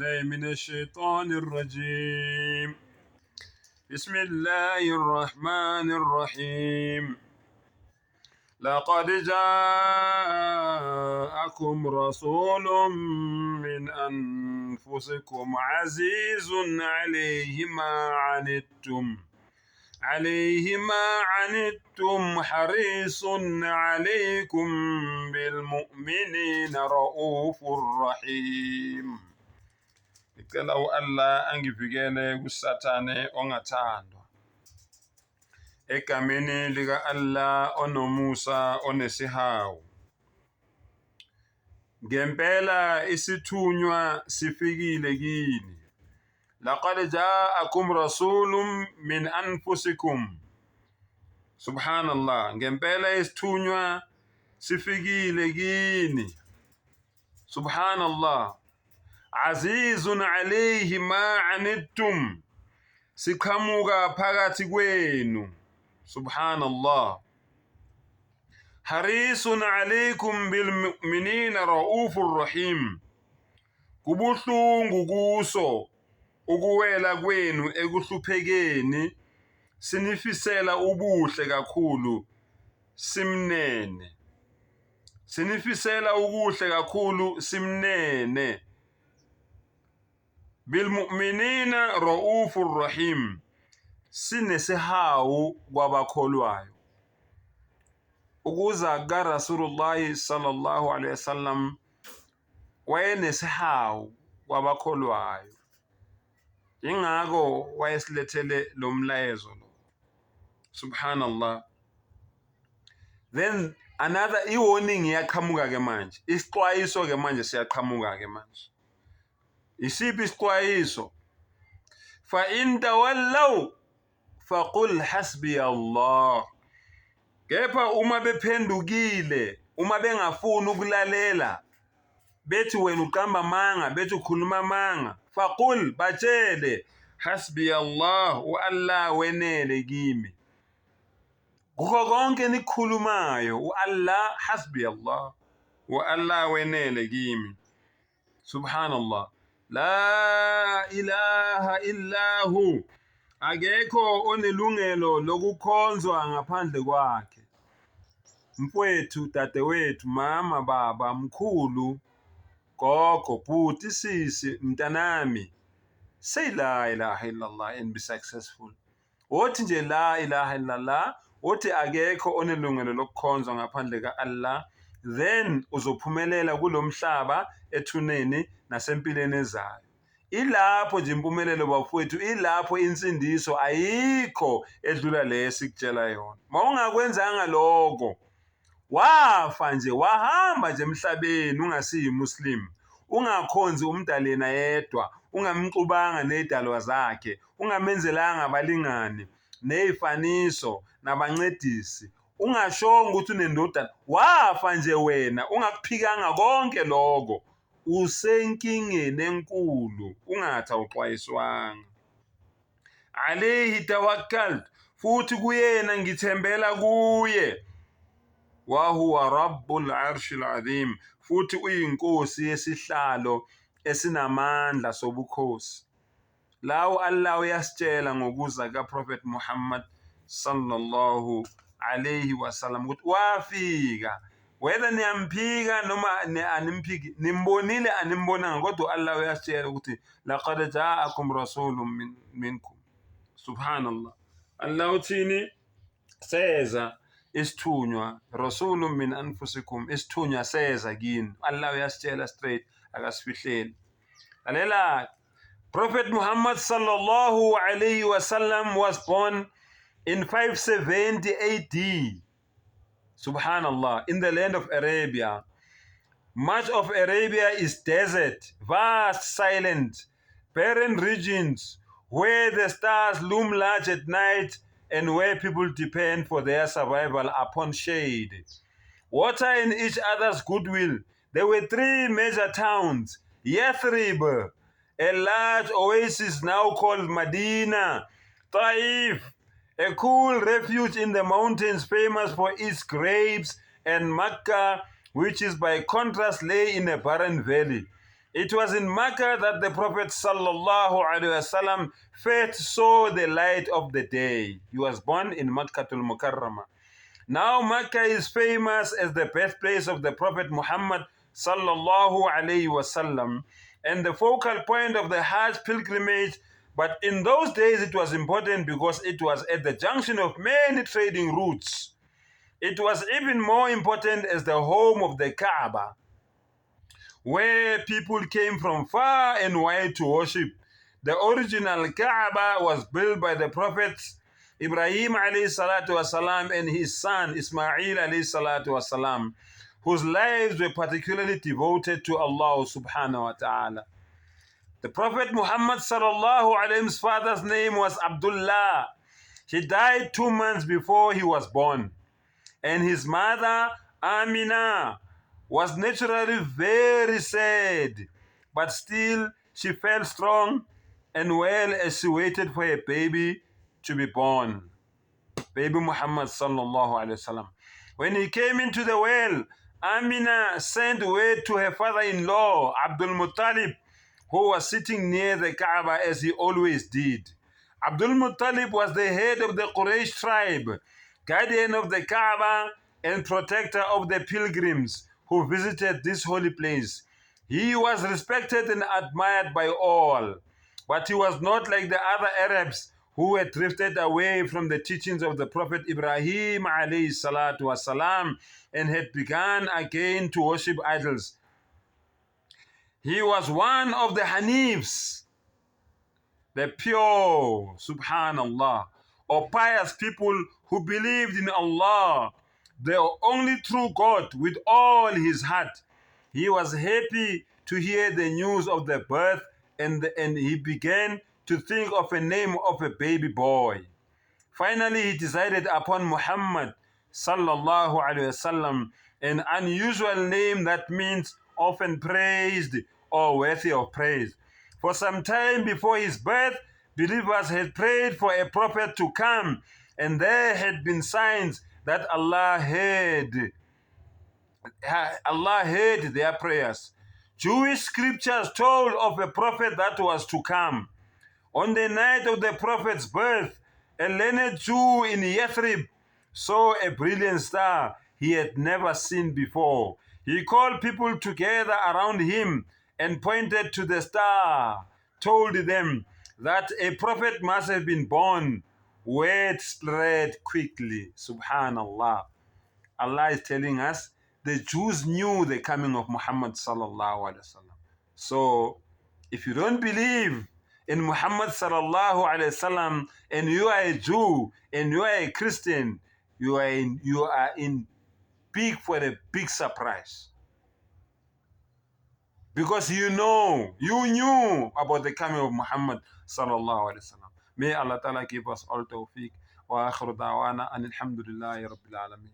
من الشيطان الرجيم. بسم الله الرحمن الرحيم. لقد جاءكم رسول من أنفسكم عزيز عليه ما عنتم حريص عليكم بالمؤمنين رؤوف رحيم. Ngicela Allah angivikele kusathane ongathandwa. Egameni lika Allah onomusa onesihawu. Ngempela isithunywa sifikile kini. Laqad ja'akum rasulun min anfusikum. Subhanallah, ngempela isithunywa sifikile kini. Subhanallah. Azizun alayhi ma anittum. Siqhamuka phakathi kwenu. Subhanallah. Harisun alaykum bil mu'minina raufur rahim. Kubuhlungu kuso ukuwela kwenu ekuhluphekeni, sinifisela ubuhle kakhulu simnene. Sinifisela ukuhle kakhulu simnene. Bil mu'minina raufur rahim. Sinesihawu kwabakholwayo. Ukuza ka Rasulullah sallallahu alaihi wasallam wayenesihawu kwabakholwayo. Ingakho wayesilethele lo mlayezo lo. Subhanallah. Then another warning iyaqhamuka ke manje. Isixwayiso ke manje siyaqhamuka ke manje. Isiphi isixwayiso? Fa in tawallaw faqul hasbi Allah. Kepha uma bephendukile, uma bengafuni ukulalela, bethi wena uqamba manga, bethi ukhuluma manga, faqul batshele hasbi Allah, Allah wenele kimi. Kukho konke nikhulumayo, Allah hasbi Allah, Allah wenele kimi. Subhanallah. La ilaha illahu. Akekho onelungelo lokukhonzwa ngaphandle kwakhe. Mfowethu, dadewethu, mama, baba, mkhulu, gogo, bhuti, sisi, mntanami. Say la ilaha illallah and be successful. Wothi nje la ilaha illallah, wothi akekho onelungelo lokukhonzwa ngaphandle ka Allah, then uzophumelela kulomhlaba ethuneni nasempilweni ezayo. Ilapho nje impumelelo bafowethu, ilapho insindiso ayikho edlula lesikutshela yona. Mawungakwenzanga lokho, wafa nje, wahamba nje emhlabeni ungasiyi Muslim, ungakhonzi umdalena yedwa, ungamxubanga nezidalwa zakhe, ungamenzelanga abalingani nezifaniso nabancedisi, ungashonga ukuthi unendodana, wafa nje wena ungakuphikanga konke lokho. Usenkingeni enkulu, ungathi awuxwayiswanga. Alayhi tawakkal, futhi kuyena ngithembela kuye. Wa huwa rabbul arshil azim, futhi uyinkosi yesihlalo esinamandla sobukhosi. Lawo Allah uyasitshela ngokuza ka Prophet Muhammad sallallahu alayhi wasallam ukuthi wafika. Whether niyamphika noma animphiki, nimbonile animbonanga, kodwa Allah uyasitshela ukuthi laqad ja'akum rasulun minkum. Subhanallah. Allah uthini? Seza isithunywa, rasulun min anfusikum, isithunywa seza kini. Allah uyasitshela straight, akasifihleli. Lalela, Prophet Muhammad sallallahu alayhi wasallam was born in 570 AD. Subhanallah, in the land of Arabia. Much of Arabia is desert, vast, silent, barren regions where the stars loom large at night and where people depend for their survival upon shade. Water in each other's goodwill. There were three major towns: Yathrib, a large oasis now called Medina; Taif, a cool refuge in the mountains famous for its grapes; and Makkah, which is by contrast lay in a barren valley. It was in Mecca that the Prophet sallallahu alaihi wasallam first saw the light of the day. He was born in Makkatul Mukarramah. Now Mecca is famous as the birthplace of the Prophet Muhammad sallallahu alaihi wasallam and the focal point of the Hajj pilgrimage. But in those days it was important because it was at the junction of many trading routes. It was even more important as the home of the Kaaba, where people came from far and wide to worship. The original Kaaba was built by the prophets Ibrahim alayhi salatu wasalam and his son Ismail alayhi salatu wasalam, whose lives were particularly devoted to Allah subhanahu wa ta'ala. The Prophet Muhammad sallallahu alayhi wasallam's father's name was Abdullah. He died 2 months before he was born. And his mother, Amina, was naturally very sad, but still she felt strong and well as she waited for a baby to be born. Baby Muhammad sallallahu alaihi wasallam. When he came into the world, Amina sent word to her father-in-law, Abdul Muttalib, who was sitting near the Kaaba as he always did. Abdul Muttalib was the head of the Quraysh tribe, guardian of the Kaaba and protector of the pilgrims who visited this holy place. He was respected and admired by all, but he was not like the other Arabs who had drifted away from the teachings of the Prophet Ibrahim alayhi salatu wasalam and had begun again to worship idols. He was one of the Hanifs, the pure, subhanallah, or pious people who believed in Allah, the only true God, with all his heart. He was happy to hear the news of the birth and he began to think of a name of a baby boy. Finally, he decided upon Muhammad sallallahu alaihi wasallam, an unusual name that means often praised or worthy of praise. For some time before his birth, believers had prayed for a prophet to come, and there had been signs that Allah heard their prayers. Jewish scriptures told of a prophet that was to come. On the night of the prophet's birth, a learned Jew in Yathrib saw a brilliant star he had never seen before. He called people together around him and pointed to the star, told them that a prophet must have been born. Word spread quickly. Subhanallah. Allah is telling us the Jews knew the coming of Muhammad sallallahu alaihi wasallam. So, if you don't believe in Muhammad sallallahu alaihi wasallam and you are a Jew and you are a Christian, you are in big for a big surprise. Because you knew about the coming of Muhammad sallallahu alaihi wasallam. May Allah Ta'ala give us all tawfiq. Wa akhiru da'wana and alhamdulillahi rabbil alameen.